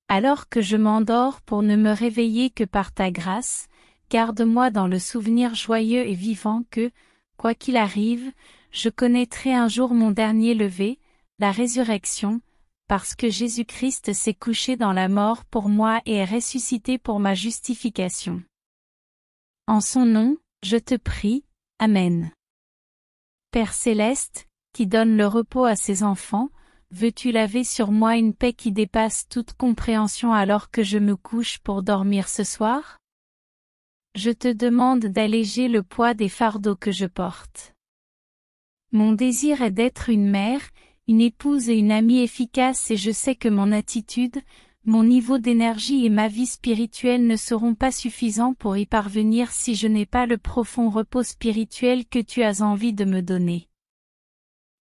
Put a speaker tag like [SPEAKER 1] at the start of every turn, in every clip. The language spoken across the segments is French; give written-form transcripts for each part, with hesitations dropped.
[SPEAKER 1] Alors que je m'endors pour ne me réveiller que par ta grâce, garde-moi dans le souvenir joyeux et vivant que, quoi qu'il arrive, je connaîtrai un jour mon dernier lever, la résurrection, parce que Jésus-Christ s'est couché dans la mort pour moi et est ressuscité pour ma justification. En son nom, je te prie, Amen. Père céleste, qui donne le repos à ses enfants, veux-tu laver sur moi une paix qui dépasse toute compréhension alors que je me couche pour dormir ce soir? Je te demande d'alléger le poids des fardeaux que je porte. Mon désir est d'être une mère, une épouse et une amie efficace et je sais que mon attitude, mon niveau d'énergie et ma vie spirituelle ne seront pas suffisants pour y parvenir si je n'ai pas le profond repos spirituel que tu as envie de me donner.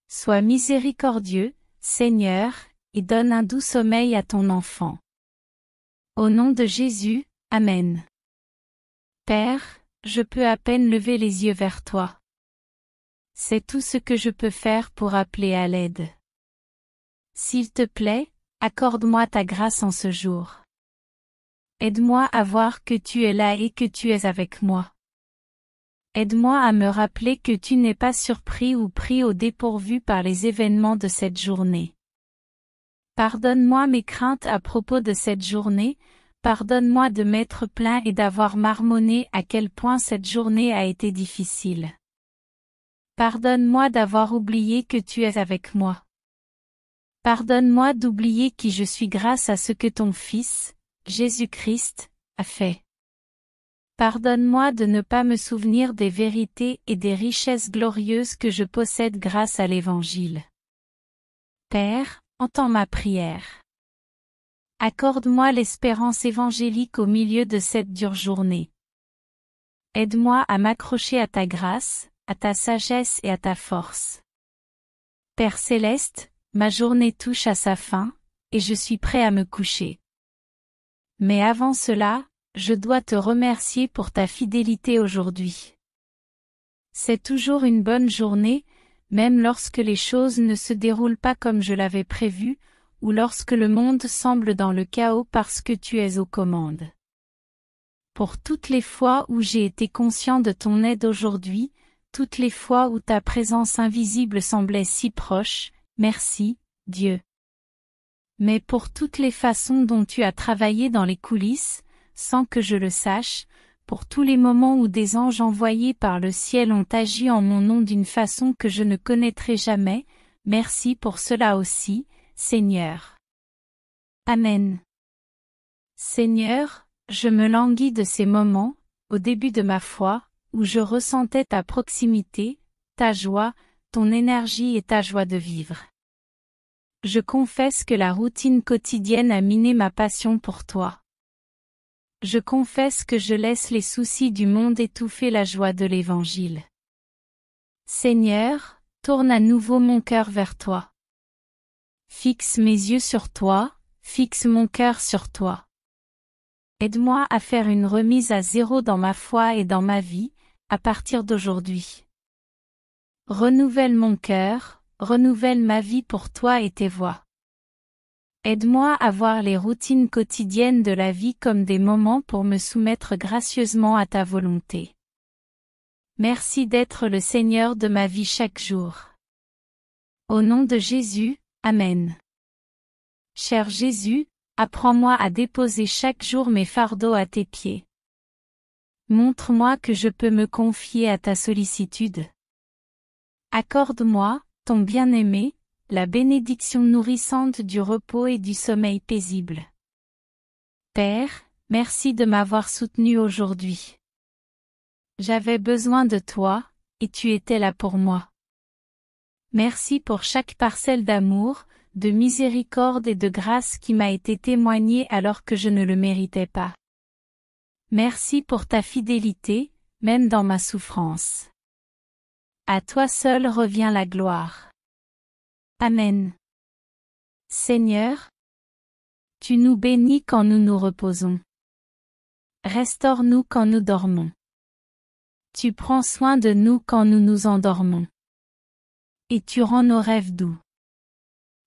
[SPEAKER 1] Sois miséricordieux, Seigneur, et donne un doux sommeil à ton enfant. Au nom de Jésus, Amen. Père, je peux à peine lever les yeux vers toi. C'est tout ce que je peux faire pour appeler à l'aide. S'il te plaît, accorde-moi ta grâce en ce jour. Aide-moi à voir que tu es là et que tu es avec moi. Aide-moi à me rappeler que tu n'es pas surpris ou pris au dépourvu par les événements de cette journée. Pardonne-moi mes craintes à propos de cette journée, pardonne-moi de m'être plaint et d'avoir marmonné à quel point cette journée a été difficile. Pardonne-moi d'avoir oublié que tu es avec moi. Pardonne-moi d'oublier qui je suis grâce à ce que ton Fils, Jésus-Christ, a fait. Pardonne-moi de ne pas me souvenir des vérités et des richesses glorieuses que je possède grâce à l'Évangile. Père, entends ma prière. Accorde-moi l'espérance évangélique au milieu de cette dure journée. Aide-moi à m'accrocher à ta grâce, à ta sagesse et à ta force. Père céleste, ma journée touche à sa fin, et je suis prêt à me coucher. Mais avant cela, je dois te remercier pour ta fidélité aujourd'hui. C'est toujours une bonne journée, même lorsque les choses ne se déroulent pas comme je l'avais prévu, ou lorsque le monde semble dans le chaos parce que tu es aux commandes. Pour toutes les fois où j'ai été conscient de ton aide aujourd'hui, toutes les fois où ta présence invisible semblait si proche, merci, Dieu. Mais pour toutes les façons dont tu as travaillé dans les coulisses, sans que je le sache, pour tous les moments où des anges envoyés par le ciel ont agi en mon nom d'une façon que je ne connaîtrai jamais, merci pour cela aussi, Seigneur. Amen. Seigneur, je me languis de ces moments, au début de ma foi, où je ressentais ta proximité, ta joie, ton énergie et ta joie de vivre. Je confesse que la routine quotidienne a miné ma passion pour toi. Je confesse que je laisse les soucis du monde étouffer la joie de l'Évangile. Seigneur, tourne à nouveau mon cœur vers toi. Fixe mes yeux sur toi, fixe mon cœur sur toi. Aide-moi à faire une remise à zéro dans ma foi et dans ma vie, à partir d'aujourd'hui. Renouvelle mon cœur, renouvelle ma vie pour toi et tes voies. Aide-moi à voir les routines quotidiennes de la vie comme des moments pour me soumettre gracieusement à ta volonté. Merci d'être le Seigneur de ma vie chaque jour. Au nom de Jésus, Amen. Cher Jésus, apprends-moi à déposer chaque jour mes fardeaux à tes pieds. Montre-moi que je peux me confier à ta sollicitude. Accorde-moi, ton bien-aimé, la bénédiction nourrissante du repos et du sommeil paisible. Père, merci de m'avoir soutenu aujourd'hui. J'avais besoin de toi, et tu étais là pour moi. Merci pour chaque parcelle d'amour, de miséricorde et de grâce qui m'a été témoignée alors que je ne le méritais pas. Merci pour ta fidélité, même dans ma souffrance. À toi seul revient la gloire. Amen. Seigneur, tu nous bénis quand nous nous reposons. Restaure-nous quand nous dormons. Tu prends soin de nous quand nous nous endormons. Et tu rends nos rêves doux.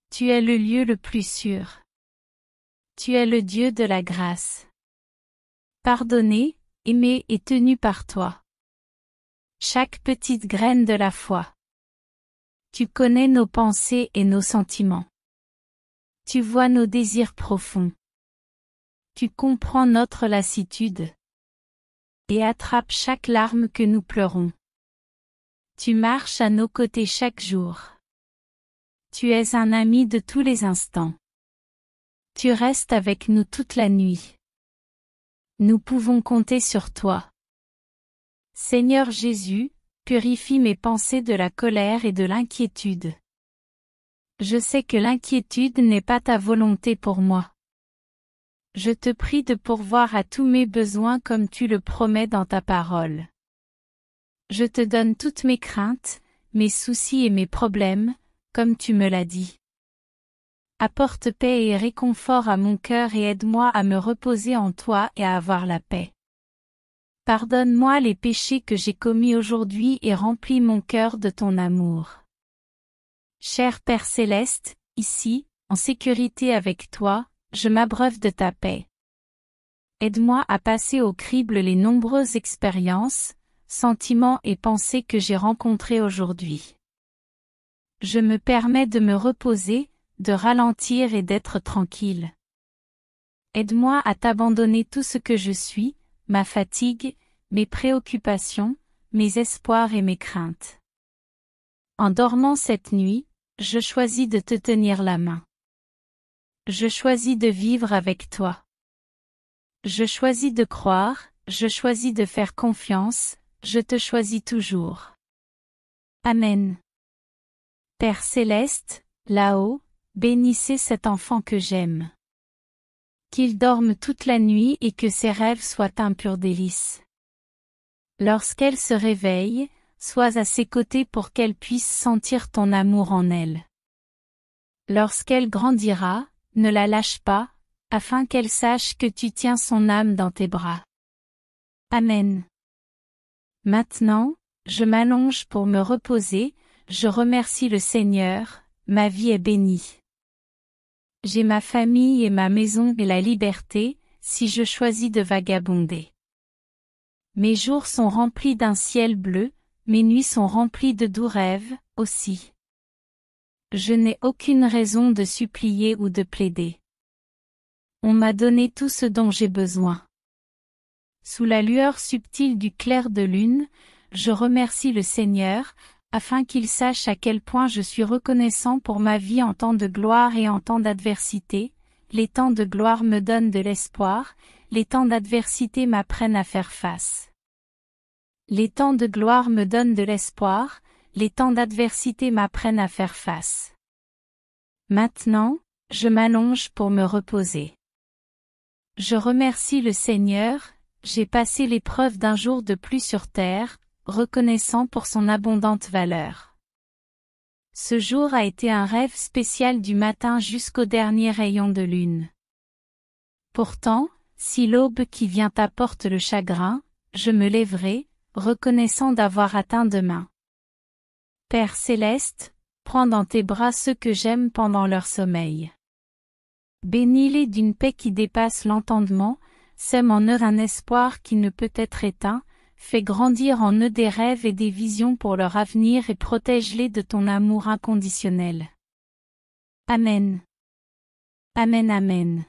[SPEAKER 1] Tu es le lieu le plus sûr. Tu es le Dieu de la grâce. Pardonné, aimé et tenu par toi. Chaque petite graine de la foi. Tu connais nos pensées et nos sentiments. Tu vois nos désirs profonds. Tu comprends notre lassitude. Et attrapes chaque larme que nous pleurons. Tu marches à nos côtés chaque jour. Tu es un ami de tous les instants. Tu restes avec nous toute la nuit. Nous pouvons compter sur toi. Seigneur Jésus, purifie mes pensées de la colère et de l'inquiétude. Je sais que l'inquiétude n'est pas ta volonté pour moi. Je te prie de pourvoir à tous mes besoins comme tu le promets dans ta parole. Je te donne toutes mes craintes, mes soucis et mes problèmes, comme tu me l'as dit. Apporte paix et réconfort à mon cœur et aide-moi à me reposer en toi et à avoir la paix. Pardonne-moi les péchés que j'ai commis aujourd'hui et remplis mon cœur de ton amour. Cher Père Céleste, ici, en sécurité avec toi, je m'abreuve de ta paix. Aide-moi à passer au crible les nombreuses expériences, sentiments et pensées que j'ai rencontrés aujourd'hui. Je me permets de me reposer, de ralentir et d'être tranquille. Aide-moi à t'abandonner tout ce que je suis, ma fatigue, mes préoccupations, mes espoirs et mes craintes. En dormant cette nuit, je choisis de te tenir la main. Je choisis de vivre avec toi. Je choisis de croire, je choisis de faire confiance, je te choisis toujours. Amen. Père Céleste, là-haut, bénissez cet enfant que j'aime. Qu'il dorme toute la nuit et que ses rêves soient un pur délice. Lorsqu'elle se réveille, sois à ses côtés pour qu'elle puisse sentir ton amour en elle. Lorsqu'elle grandira, ne la lâche pas, afin qu'elle sache que tu tiens son âme dans tes bras. Amen. Maintenant, je m'allonge pour me reposer, je remercie le Seigneur, ma vie est bénie. J'ai ma famille et ma maison et la liberté, si je choisis de vagabonder. Mes jours sont remplis d'un ciel bleu, mes nuits sont remplies de doux rêves, aussi. Je n'ai aucune raison de supplier ou de plaider. On m'a donné tout ce dont j'ai besoin. Sous la lueur subtile du clair de lune, je remercie le Seigneur, afin qu'il sache à quel point je suis reconnaissant pour ma vie en temps de gloire et en temps d'adversité. Les temps de gloire me donnent de l'espoir, les temps d'adversité m'apprennent à faire face. Les temps de gloire me donnent de l'espoir, les temps d'adversité m'apprennent à faire face. Maintenant, je m'allonge pour me reposer. Je remercie le Seigneur, j'ai passé l'épreuve d'un jour de plus sur terre, reconnaissant pour son abondante valeur. Ce jour a été un rêve spécial du matin jusqu'au dernier rayon de lune. Pourtant, si l'aube qui vient apporte le chagrin, je me lèverai, reconnaissant d'avoir atteint demain. Père Céleste, prends dans tes bras ceux que j'aime pendant leur sommeil. Bénis-les d'une paix qui dépasse l'entendement, sème en eux un espoir qui ne peut être éteint, fais grandir en eux des rêves et des visions pour leur avenir et protège-les de ton amour inconditionnel. Amen. Amen. Amen.